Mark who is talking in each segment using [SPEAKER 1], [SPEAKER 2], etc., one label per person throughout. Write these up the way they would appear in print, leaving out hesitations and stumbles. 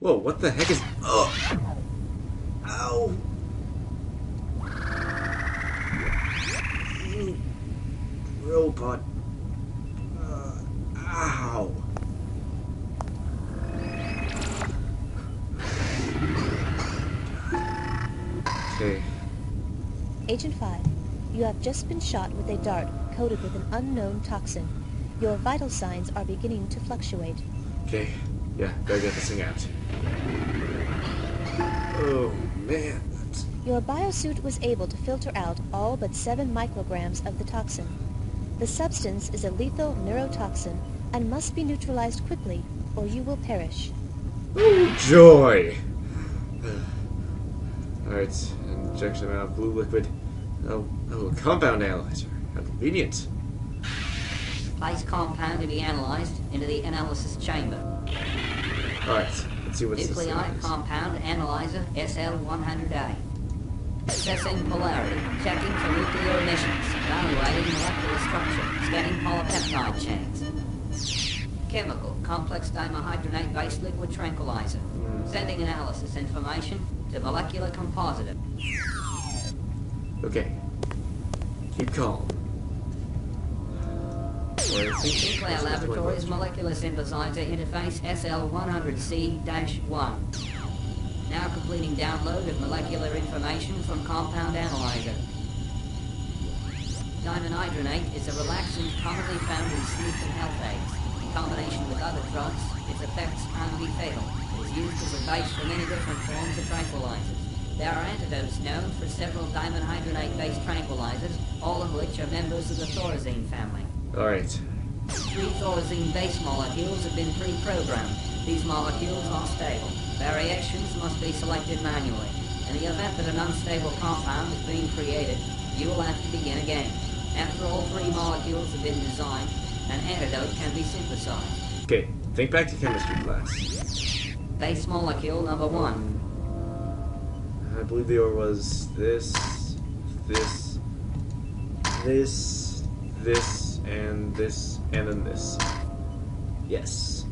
[SPEAKER 1] Whoa, what the heck is... Oh! Ow! You robot. Ow! Okay.
[SPEAKER 2] Agent 5, you have just been shot with a dart coated with an unknown toxin. Your vital signs are beginning to fluctuate.
[SPEAKER 1] Okay. Yeah, gotta get this thing out. Oh, man.
[SPEAKER 2] Your biosuit was able to filter out all but 7 micrograms of the toxin. The substance is a lethal neurotoxin and must be neutralized quickly, or you will perish.
[SPEAKER 1] Oh, joy! Alright, injection amount of blue liquid. Oh, compound analyzer. How convenient.
[SPEAKER 3] Base compound to be analysed into the analysis chamber.
[SPEAKER 1] Alright, let's see what's
[SPEAKER 3] Nuclei compound analyzer SL100A. Assessing polarity, checking for nuclear emissions, evaluating molecular structure, scanning polypeptide chains. Chemical, complex dihydrogenate-based liquid tranquilizer. Sending analysis information to molecular compositor.
[SPEAKER 1] Okay. Keep calm.
[SPEAKER 3] Sinclair Laboratories Molecular Synthesizer Interface SL100C-1. Now completing download of molecular information from compound analyzer. Dimenhydrinate is a relaxant commonly found in sleep and health aids. In combination with other drugs, its effects can be fatal. It is used as a base for many different forms of tranquilizers. There are antidotes known for several dimenhydrinate-based tranquilizers, all of which are members of the thorazine family.
[SPEAKER 1] Alright.
[SPEAKER 3] 3 thorazine base molecules have been pre-programmed. These molecules are stable. Variations must be selected manually. In the event that an unstable compound is being created, you will have to begin again. After all 3 molecules have been designed, an antidote can be synthesized.
[SPEAKER 1] Okay, think back to chemistry class.
[SPEAKER 3] Base molecule number 1.
[SPEAKER 1] I believe the order was this, and then this. Yes.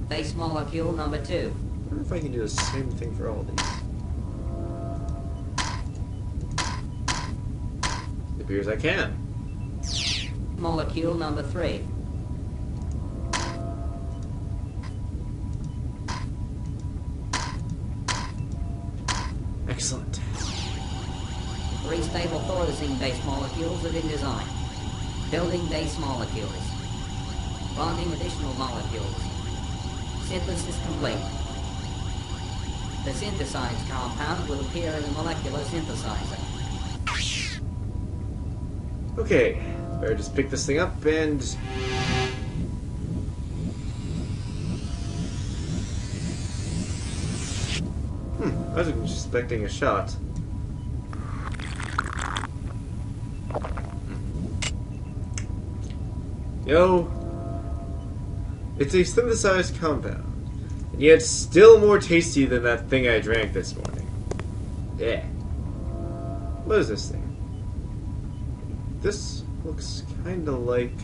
[SPEAKER 3] Base molecule number 2.
[SPEAKER 1] I wonder if I can do the same thing for all of these. It appears I can.
[SPEAKER 3] Molecule number 3.
[SPEAKER 1] Excellent.
[SPEAKER 3] 3 stable thorazine-based molecules have been designed. Building base molecules. Bonding additional molecules. Synthesis complete. The synthesized compound will appear in the molecular synthesizer.
[SPEAKER 1] Okay, better just pick this thing up and... I was expecting a shot. Yo, it's a synthesized compound, and yet still more tasty than that thing I drank this morning. Yeah. What is this thing? This looks kinda like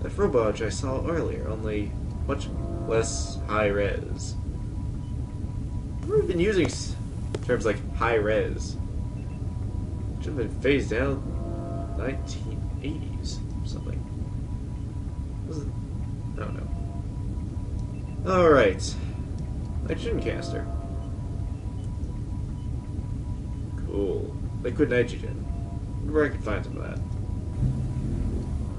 [SPEAKER 1] that robot I saw earlier, only much less high-res. I've never been using terms like high-res. Should have been phased out 1980s or something. I don't know. Alright. Nitrogen caster. Cool. Liquid nitrogen. Where I can find some of that.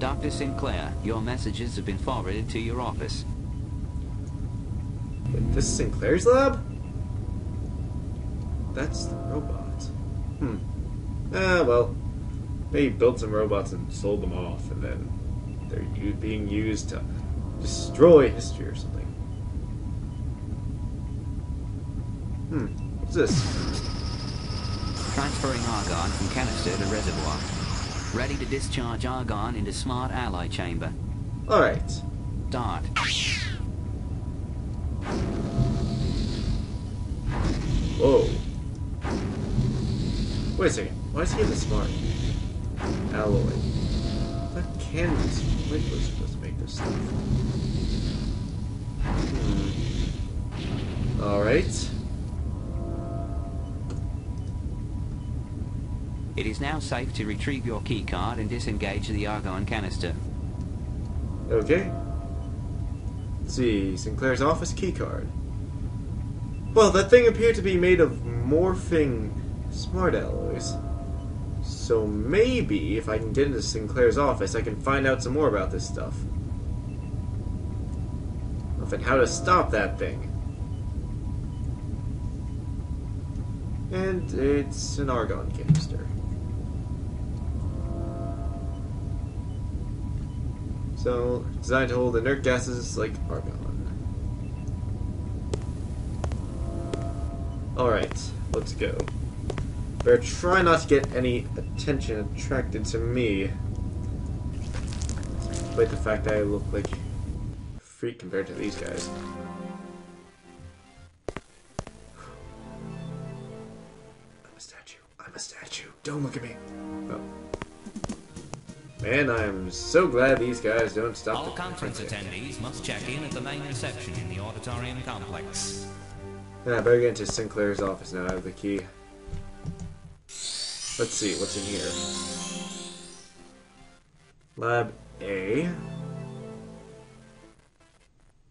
[SPEAKER 4] Dr. Sinclair, your messages have been forwarded to your office.
[SPEAKER 1] Wait, this is Sinclair's lab? That's the robot. Well. They built some robots and sold them off, and then they're being used to destroy history or something. What's this?
[SPEAKER 4] Transferring argon from canister to reservoir. Ready to discharge argon into smart ally chamber.
[SPEAKER 1] Alright.
[SPEAKER 4] Start.
[SPEAKER 1] Whoa. Wait a second. Why is he in the smart alloy? That canvas. What was supposed to make this stuff? Alright.
[SPEAKER 4] It is now safe to retrieve your keycard and disengage the argon canister.
[SPEAKER 1] Okay. Let's see, Sinclair's office keycard. Well, that thing appeared to be made of morphing smart alloys. So maybe, if I can get into Sinclair's office, I can find out some more about this stuff. And how to stop that thing. And it's an argon canister. So, designed to hold inert gases like argon. Alright, let's go. Better try not to get any attention attracted to me. Despite the fact that I look like a freak compared to these guys. I'm a statue. I'm a statue. Don't look at me. Oh. Man, I am so glad these guys don't stop
[SPEAKER 4] All
[SPEAKER 1] the
[SPEAKER 4] conference attendees must check in at the main reception in the auditorium complex.
[SPEAKER 1] Yeah, I better get into Sinclair's office now. I have the key. Let's see, what's in here? Lab A.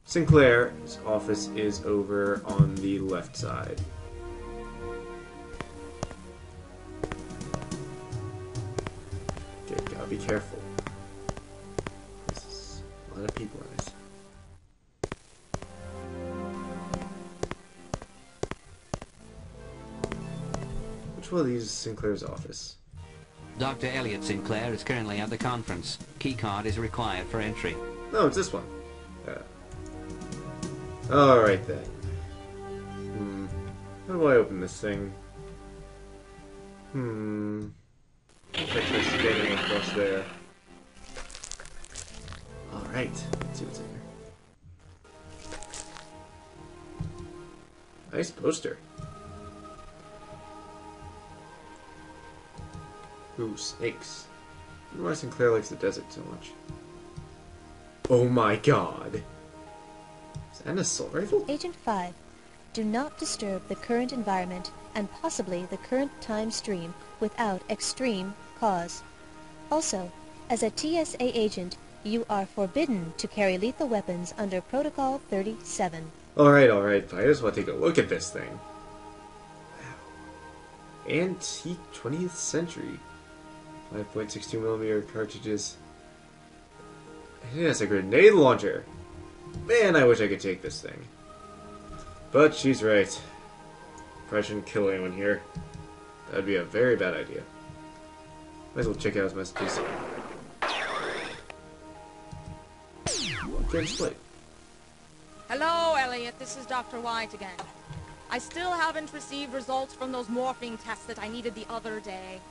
[SPEAKER 1] Sinclair's office is over on the left side. Okay, gotta be careful. There's a lot of people in it. Which one of these is Sinclair's office?
[SPEAKER 4] Dr. Elliot Sinclair is currently at the conference. Keycard is required for entry.
[SPEAKER 1] No, it's this one. Alright then. How do I open this thing? Looks like there's scanning across there. Alright, let's see what's in here. Nice poster. Ooh, snakes. I wonder why Sinclair likes the desert so much. Oh my god. Is that an assault rifle?
[SPEAKER 2] Agent 5, do not disturb the current environment and possibly the current time stream without extreme cause. Also, as a TSA agent, you are forbidden to carry lethal weapons under Protocol 37.
[SPEAKER 1] Alright, I just want to take a look at this thing. Wow. Antique 20th century. 5.62mm cartridges. It has a grenade launcher. Man, I wish I could take this thing. But she's right. Probably shouldn't kill anyone here. That'd be a very bad idea. Might as well check out his messages. Okay, display.
[SPEAKER 5] Hello, Elliot. This is Dr. White again. I still haven't received results from those morphing tests that I needed the other day.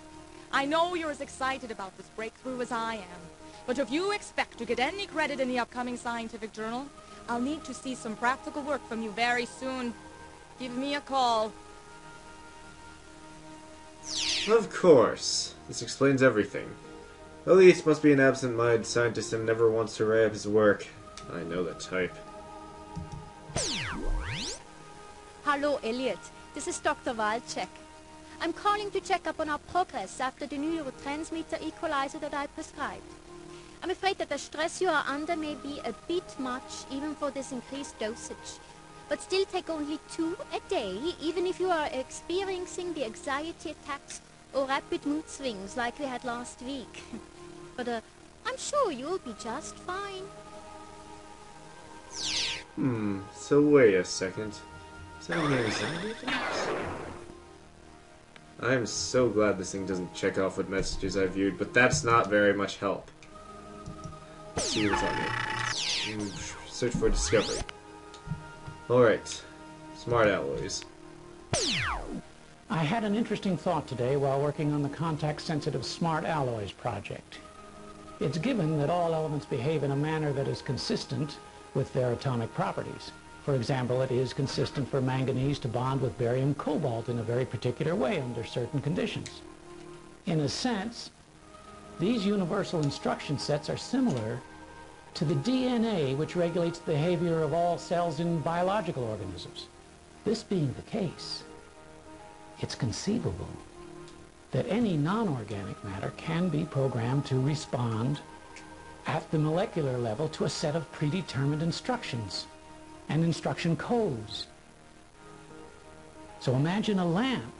[SPEAKER 5] I know you're as excited about this breakthrough as I am, but if you expect to get any credit in the upcoming scientific journal, I'll need to see some practical work from you very soon. Give me a call.
[SPEAKER 1] Of course. This explains everything. Elliot must be an absent-minded scientist and never wants to write up his work. I know the type.
[SPEAKER 6] Hello, Elliot. This is Dr. Walczek. I'm calling to check up on our progress after the new neurotransmitter equalizer that I prescribed. I'm afraid that the stress you are under may be a bit much, even for this increased dosage. But still take only 2 a day, even if you are experiencing the anxiety attacks or rapid mood swings like we had last week. But I'm sure you'll be just fine.
[SPEAKER 1] So wait a second. Is that an anxiety attacks? I'm so glad this thing doesn't check off what messages I viewed, but that's not very much help. Let's see what's on here. Search for discovery. Alright. Smart alloys.
[SPEAKER 7] I had an interesting thought today while working on the contact-sensitive smart alloys project. It's given that all elements behave in a manner that is consistent with their atomic properties. For example, it is consistent for manganese to bond with barium cobalt in a very particular way under certain conditions. In a sense, these universal instruction sets are similar to the DNA which regulates the behavior of all cells in biological organisms. This being the case, it's conceivable that any non-organic matter can be programmed to respond at the molecular level to a set of predetermined instructions and instruction codes. So imagine a lamp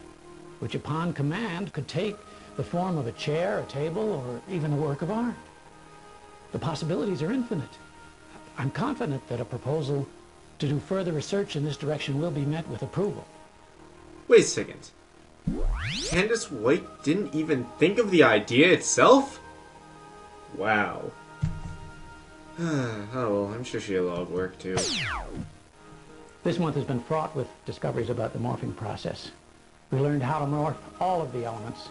[SPEAKER 7] which upon command could take the form of a chair, a table, or even a work of art. The possibilities are infinite. I'm confident that a proposal to do further research in this direction will be met with approval.
[SPEAKER 1] Wait a second. Candace White didn't even think of the idea itself? Wow. Oh well, I'm sure she had a lot of work too.
[SPEAKER 7] This month has been fraught with discoveries about the morphing process. We learned how to morph all of the elements,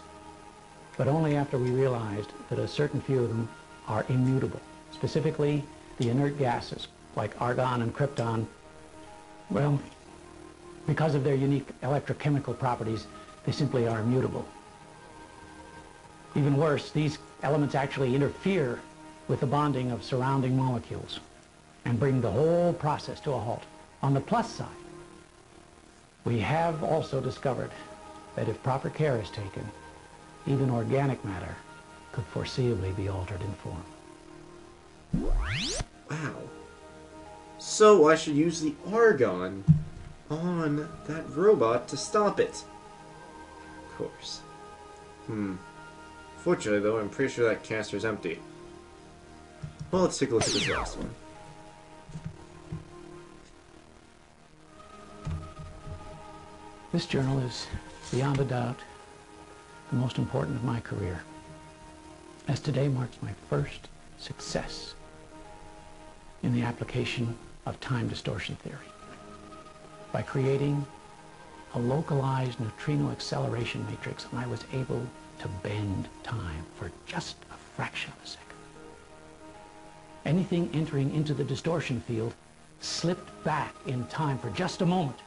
[SPEAKER 7] but only after we realized that a certain few of them are immutable. Specifically, the inert gases, like argon and krypton. Well, because of their unique electrochemical properties, they simply are immutable. Even worse, these elements actually interfere with the bonding of surrounding molecules and bring the whole process to a halt. On the plus side, we have also discovered that if proper care is taken, even organic matter could foreseeably be altered in form.
[SPEAKER 1] Wow. So I should use the argon on that robot to stop it. Of course. Fortunately, though, I'm pretty sure that canister's empty. Well, let's take a look at this last one.
[SPEAKER 7] This journal is, beyond a doubt, the most important of my career, as today marks my first success in the application of time distortion theory. By creating a localized neutrino acceleration matrix, I was able to bend time for just a fraction of a second. Anything entering into the distortion field slipped back in time for just a moment,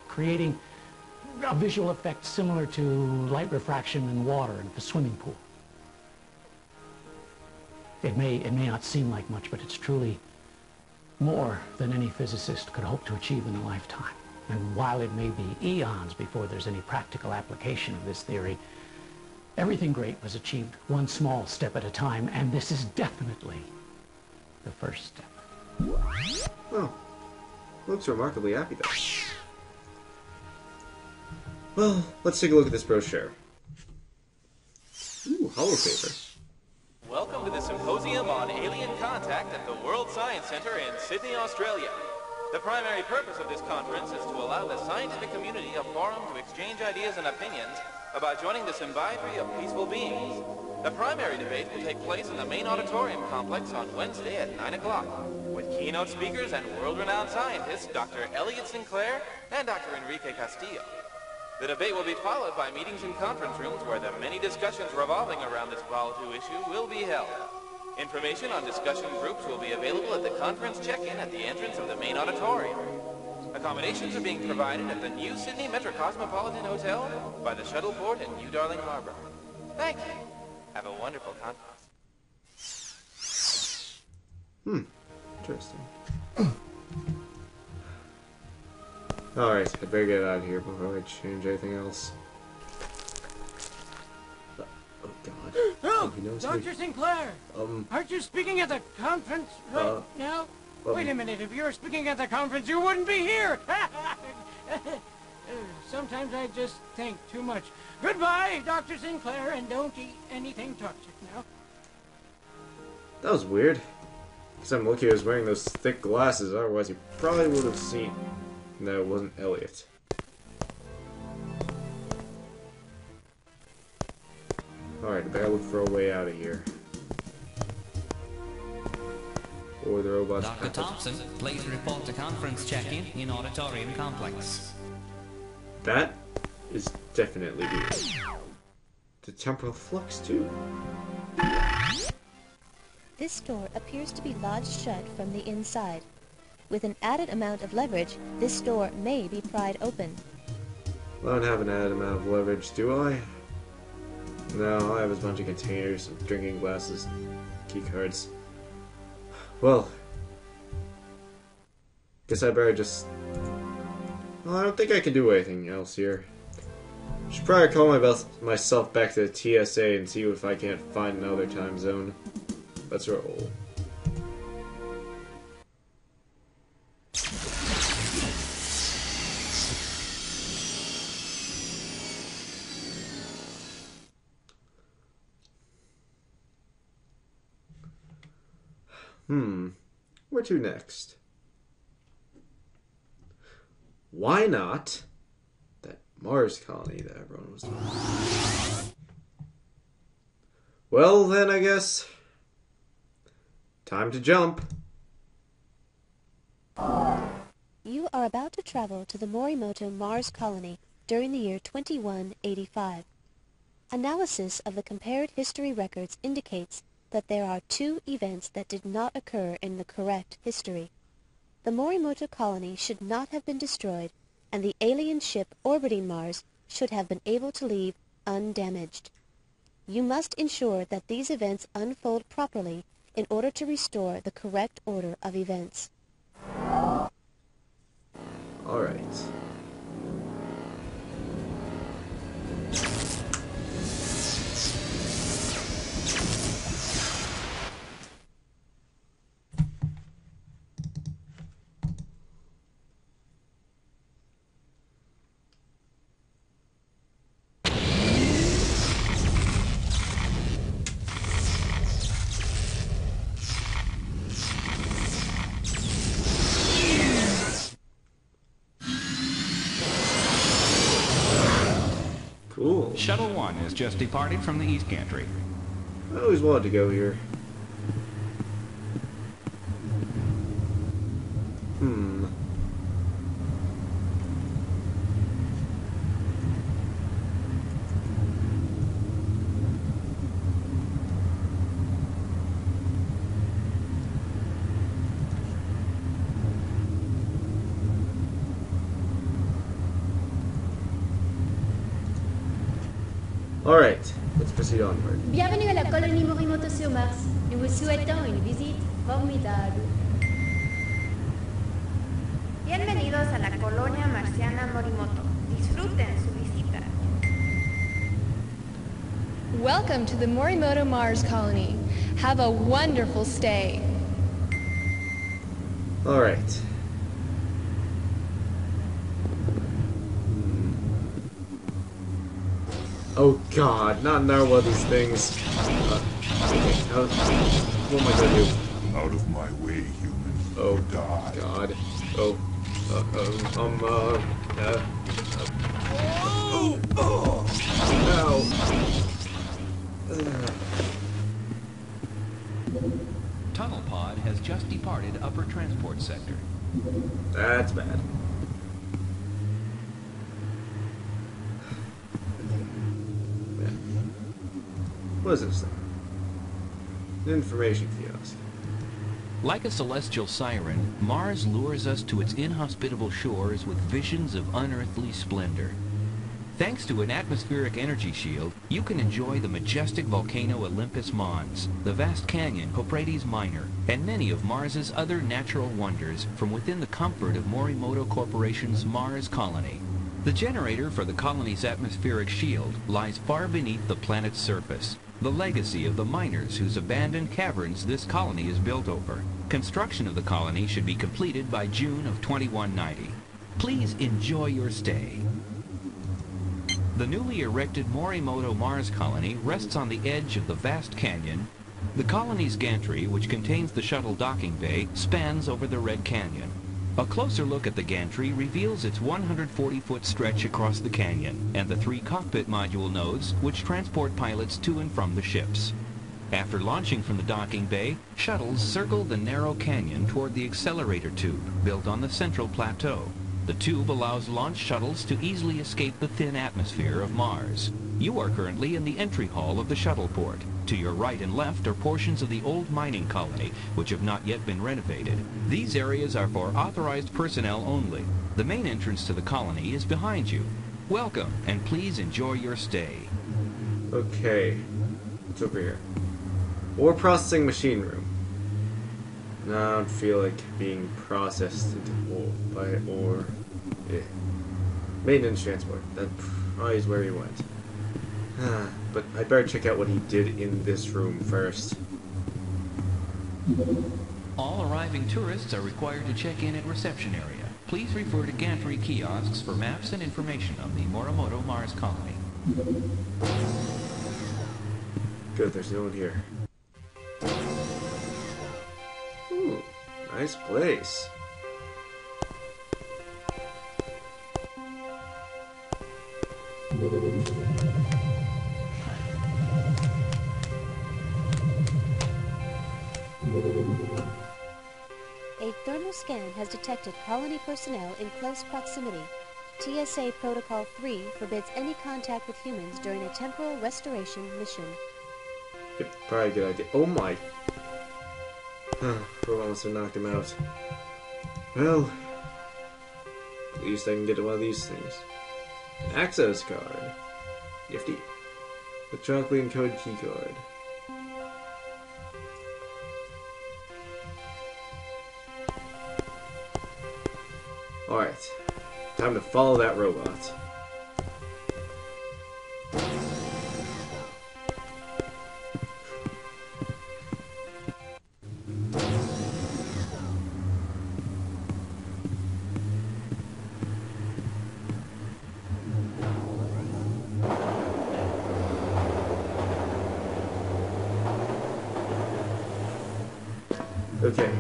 [SPEAKER 7] creating a visual effect similar to light refraction in water in the swimming pool. It may not seem like much, but it's truly more than any physicist could hope to achieve in a lifetime. And while it may be eons before there's any practical application of this theory, everything great was achieved one small step at a time, and this is definitely the first step.
[SPEAKER 1] Oh. Looks remarkably happy, though. Well, let's take a look at this brochure. Ooh, holopaper.
[SPEAKER 8] Welcome to the Symposium on Alien Contact at the World Science Center in Sydney, Australia. The primary purpose of this conference is to allow the scientific community a forum to exchange ideas and opinions about joining the symbiotry of peaceful beings. The primary debate will take place in the main auditorium complex on Wednesday at 9 o'clock, with keynote speakers and world-renowned scientists Dr. Elliot Sinclair and Dr. Enrique Castillo. The debate will be followed by meetings in conference rooms where the many discussions revolving around this volatile issue will be held. Information on discussion groups will be available at the conference check-in at the entrance of the main auditorium. Accommodations are being provided at the New Sydney Metrocosmopolitan Hotel by the Shuttle Port in New Darling Harbour. Thank you. Have a wonderful conference.
[SPEAKER 1] Interesting. Alright, I'd better get out of here before I change anything else. Oh god.
[SPEAKER 9] Oh,
[SPEAKER 1] He knows
[SPEAKER 9] Dr.
[SPEAKER 1] me.
[SPEAKER 9] Sinclair! Aren't you speaking at the conference right now? Wait a minute, if you were speaking at the conference, you wouldn't be here! Sometimes I just think too much. Goodbye, Dr. Sinclair, and don't eat anything toxic now.
[SPEAKER 1] That was weird. Because I'm lucky I was wearing those thick glasses, otherwise you probably would have seen that it wasn't Elliot. Alright, I better look for a way out of here. Or the robots.
[SPEAKER 4] Dr. Thompson, please report to conference check-in in auditorium complex.
[SPEAKER 1] That is definitely weird. The temporal flux, too.
[SPEAKER 2] This door appears to be lodged shut from the inside. With an added amount of leverage, this door may be pried open.
[SPEAKER 1] I don't have an added amount of leverage, do I? No, all I have is a bunch of containers, some drinking glasses, key cards. Well, guess I better just... Well, I don't think I can do anything else here. Should probably call myself back to the TSA and see if I can't find another time zone. Let's roll. Where to next? Why not that Mars colony that everyone was talking about? Well, then I guess time to jump.
[SPEAKER 2] You are about to travel to the Morimoto Mars colony during the year 2185. Analysis of the compared history records indicates that there are two events that did not occur in the correct history. The Morimoto colony should not have been destroyed, and the alien ship orbiting Mars should have been able to leave undamaged. You must ensure that these events unfold properly in order to restore the correct order of events.
[SPEAKER 1] All right. Cool.
[SPEAKER 4] Shuttle 1 has just departed from the East Gantry.
[SPEAKER 1] I always wanted to go here. Alright, let's proceed onward.
[SPEAKER 6] Bienvenue à la colonie Morimoto sur Mars. Nous vous souhaitons une visite formidable.
[SPEAKER 10] Bienvenidos a la colonia marciana Morimoto. Disfruten su visita.
[SPEAKER 11] Welcome to the Morimoto Mars colony. Have a wonderful stay.
[SPEAKER 1] Alright. Oh god, not another one of these things. Okay, what am I gonna do?
[SPEAKER 12] Out of my way, human.
[SPEAKER 1] Oh
[SPEAKER 12] die.
[SPEAKER 1] God. Oh.
[SPEAKER 4] Tunnel pod has just departed upper transport sector.
[SPEAKER 1] That's bad. What is this thing? An information kiosk.
[SPEAKER 4] Like a celestial siren, Mars lures us to its inhospitable shores with visions of unearthly splendor. Thanks to an atmospheric energy shield, you can enjoy the majestic volcano Olympus Mons, the vast canyon Hoprates Minor, and many of Mars's other natural wonders from within the comfort of Morimoto Corporation's Mars colony. The generator for the colony's atmospheric shield lies far beneath the planet's surface, the legacy of the miners whose abandoned caverns this colony is built over. Construction of the colony should be completed by June of 2190. Please enjoy your stay. The newly erected Morimoto Mars colony rests on the edge of the vast canyon. The colony's gantry, which contains the shuttle docking bay, spans over the Red Canyon. A closer look at the gantry reveals its 140-foot stretch across the canyon and the 3 cockpit module nodes which transport pilots to and from the ships. After launching from the docking bay, shuttles circle the narrow canyon toward the accelerator tube built on the central plateau. The tube allows launch shuttles to easily escape the thin atmosphere of Mars. You are currently in the entry hall of the shuttle port. To your right and left are portions of the old mining colony, which have not yet been renovated. These areas are for authorized personnel only. The main entrance to the colony is behind you. Welcome, and please enjoy your stay.
[SPEAKER 1] Okay. What's over here? Ore processing machine room. No, I don't feel like being processed into maintenance transport. That probably is where he went. But I'd better check out what he did in this room first.
[SPEAKER 4] All arriving tourists are required to check in at reception area. Please refer to gantry kiosks for maps and information on the Morimoto Mars colony.
[SPEAKER 1] Good, there's no one here. Ooh, nice place.
[SPEAKER 2] A thermal scan has detected colony personnel in close proximity. TSA Protocol 3 forbids any contact with humans during a temporal restoration mission.
[SPEAKER 1] Yep, probably a good idea. Oh my! Robot must have knocked him out. Well, at least I can get to one of these things. An access card. Nifty. Electronically encoded keycard. Alright. Time to follow that robot. Okay.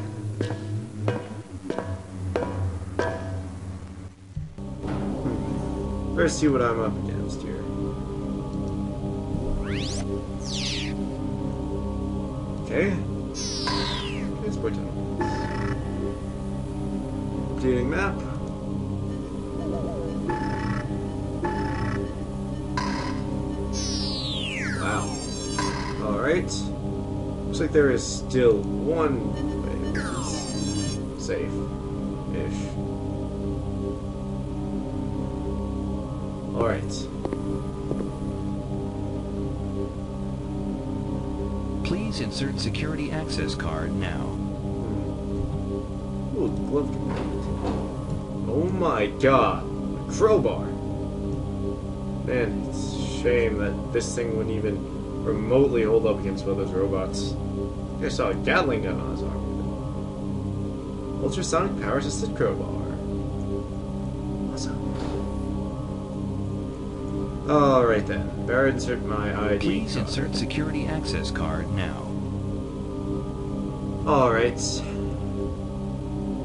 [SPEAKER 1] First, see what I'm up against here. Okay. Transport tunnel. Updating map. Wow. Alright. Looks like there is still one way, which is safe-ish. Alright.
[SPEAKER 4] Please insert security access card now.
[SPEAKER 1] Ooh, glove component. Oh my god. A crowbar. Man, it's a shame that this thing wouldn't even remotely hold up against one of those robots. I think I saw a Gatling gun on his arm. Ultrasonic power assisted crowbar. Awesome. Alright then. Better insert my ID.
[SPEAKER 4] Please
[SPEAKER 1] card.
[SPEAKER 4] insert security access card now.
[SPEAKER 1] Alright.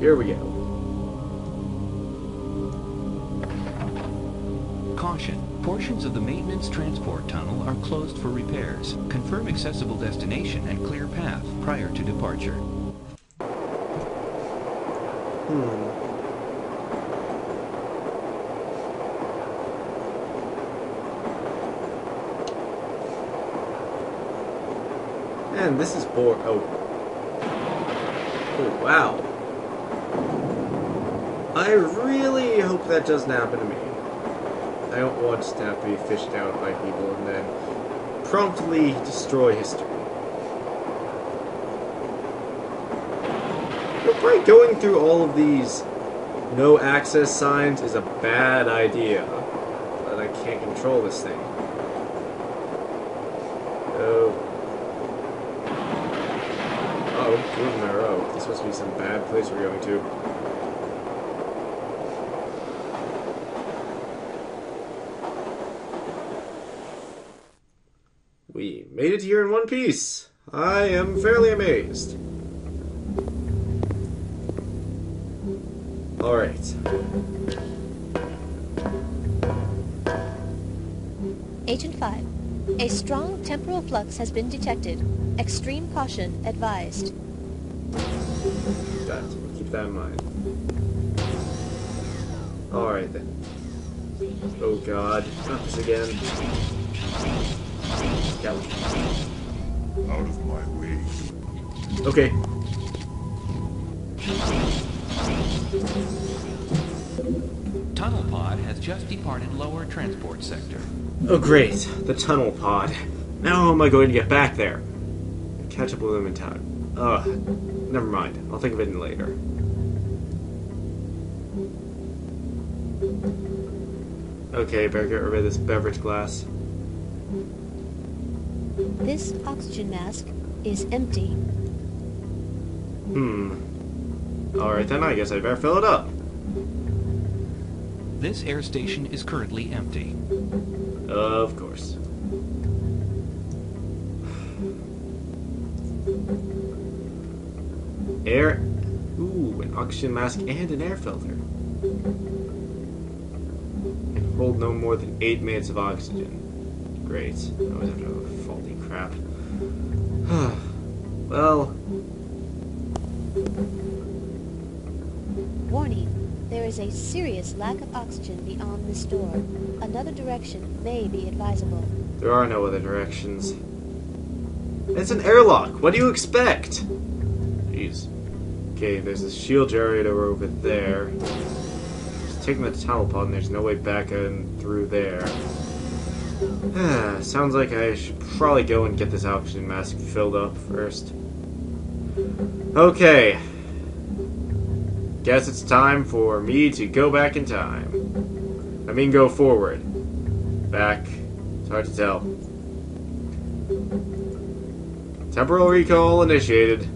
[SPEAKER 1] Here we go.
[SPEAKER 4] Caution. Portions of the maintenance transport tunnel are closed for repairs. Confirm accessible destination and clear path prior to departure.
[SPEAKER 1] Man, this is boring. Oh, wow. I really hope that doesn't happen to me. I don't want to have to be fished out by people and then promptly destroy history. By going through all of these no access signs is a bad idea. But I can't control this thing. Oh. Uh-oh, 2 in a row. This must be some bad place we're going to. We made it here in one piece. I am fairly amazed. Alright.
[SPEAKER 2] Agent 5. A strong temporal flux has been detected. Extreme caution advised.
[SPEAKER 1] Got it. Keep that in mind. Alright then. Oh god. Not this again.
[SPEAKER 12] Out of my way.
[SPEAKER 1] Okay.
[SPEAKER 4] Tunnel pod has just departed lower transport sector.
[SPEAKER 1] Oh great, the tunnel pod. Now how am I going to get back there? Catch up with them in time. Never mind. I'll think of it later. Okay, better get rid of this beverage glass.
[SPEAKER 2] This oxygen mask is empty.
[SPEAKER 1] Alright then, I guess I better fill it up.
[SPEAKER 4] This air station is currently empty.
[SPEAKER 1] Of course. Air... Ooh, an oxygen mask and an air filter. Can hold no more than 8 minutes of oxygen. Great. I always have to have faulty crap. Well...
[SPEAKER 2] Warning. There is a serious lack of oxygen beyond this door. Another direction may be advisable.
[SPEAKER 1] There are no other directions. It's an airlock! What do you expect? Jeez. Okay, there's a shield generator over there. Just taking the tunnel pod and there's no way back in through there. Sounds like I should probably go and get this oxygen mask filled up first. Okay. Guess it's time for me to go back in time. I mean go forward. Back. It's hard to tell. Temporal recall initiated.